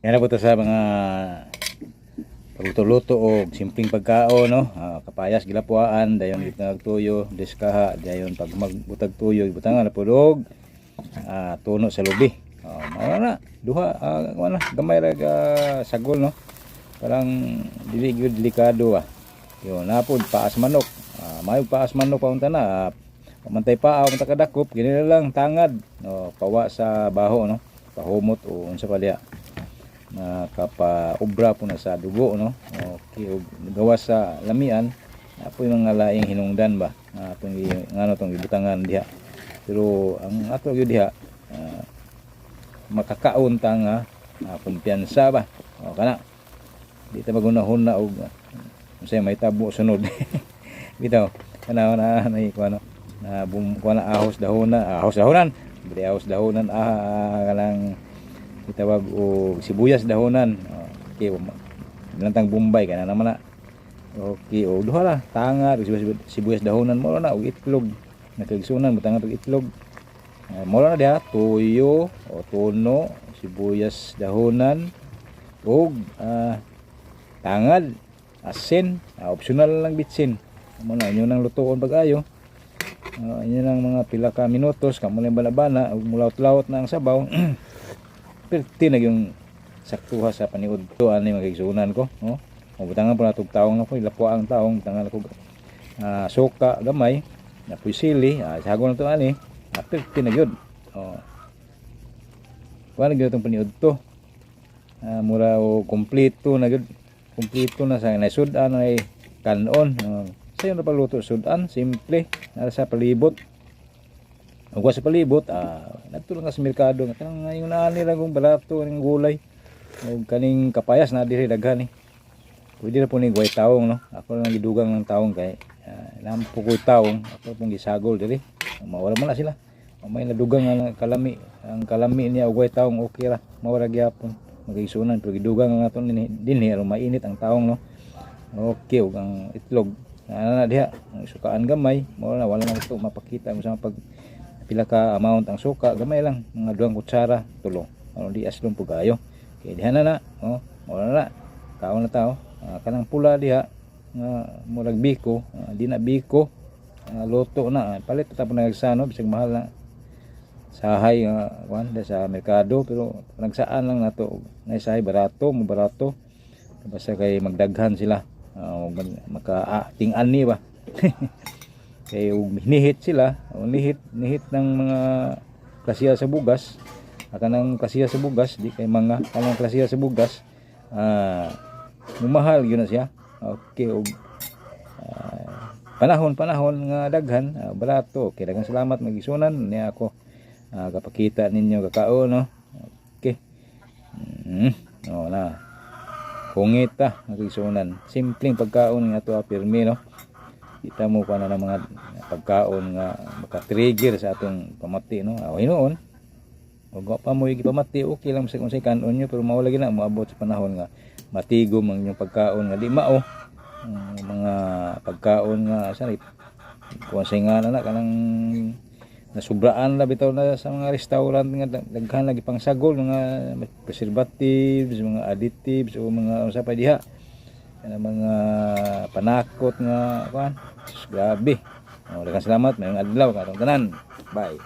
Yan na po to sa mga pagluto-luto o simpleng pagkaon, no? Kapayas gilapuan dayon itag tuyo diskaha dayon pag magbutag tuyo ibutangan na pudog tuno sa lubi. Mao na duha wala gamay ra sagol, no? Parang dili gyud delikado Yun napod paas manok. Mayog paas manok paunta na pamantay paaw unta kadakop gini lang tangad, no? Pawa sa baho, no? Pahumot o unsa pa diha na kapaubra po na sa dugo, no? Okay, gawas sa lamian apoy mga laing hinungdan ba atong ngano tong ibutangan diha, pero ang ato gyud diha makakaon ta nga kumpiyansa ba kana di ta magunahon na og unsay may tabo sunod bitaw kana na kuno na kuno ahos dahonan bili ahos dahonan kanang itawag og sibuyas dahonan. Okay, lantang Bombay kana naman na. Okay, o duha la tanga sibuyas dahonan mo na og itlog nakagsunan butangan og itlog. Mo na dia tuyo o tuno sibuyas dahonan og tangad asin, optional lang bitsin. Mo na inyo nang lutuon pag-ayo. Inyo nang mga pila ka minutos kamo lang bana-bana og mulawt-lawt na ang sabaw. Perti na yung saktuha sa paniud to ani magigsunan ko, no? Butangan po natog taong na po ilapwa ang taong butangan ko suka gamay na puy sili sagol na to ani perti na gyud. Wala gyud tong paniud to mura o kompleto na gyud, kompleto na sa naisudan ay kanon. Sayo na paluto sudan simple nara sa palibot. Ug sa palibot nagtulong sa merkado nga kanang ngayon na nila kung barato ning gulay ug kaning kapayas na diri daghan pwede na po ni guway taong, no? Ako lang gidugang ng taong kay lampo ko taong ako pong gisagol diri mawala man na sila may nadugang nga kalami ang kalami niya ug guway taong okay ra mawala gyapon magigsunan pero gidugang nga aton dinhi aron mainit ang taong, no? Okay ug ang itlog na diha ang sukaan gamay mawala na wala na ito mapakita mo sa pag pila ka amount ang suka gamay lang mga 2 kutsara tulo aron di aslong pugayo kay diha na wala na kaon na tao kanang pula diha nga murag biko di na biko luto na palit ta po nagsano bisag mahal na sahay kuan sa merkado pero nagsaan lang nato na sahay barato mo barato basta kay magdaghan sila maka-ting ani ba kay nihit sila nihit ng mga klasiya sa bugas kanang klasiya sa bugas di kay mga kanang klasiya sa bugas mumahal gyud na siya. Okay og panahon nga daghan barato okay daghang salamat magisunan niya ako kapakita ninyo kakao, no? Okay na kungit magisunan simpleng pagkaon nga to pirmi, no? Kita mo pa na ng mga pagkaon nga maka-trigger sa atong pamati, no? Hinoon ug pa mo gipamati okay lang sa unsay kanon nyo pero mawala gyud na moabot sa panahon nga matigom ang inyong pagkaon nga di mao mga pagkaon nga sanip kung say nga na kanang nasubraan na bitaw na sa mga restaurant nga daghan lagi pang sagol mga preservatives, mga additives o mga unsa pa diha mga panakot nga kuan. Grabe. Daghang salamat, mayong adlaw katong tanan. Bye.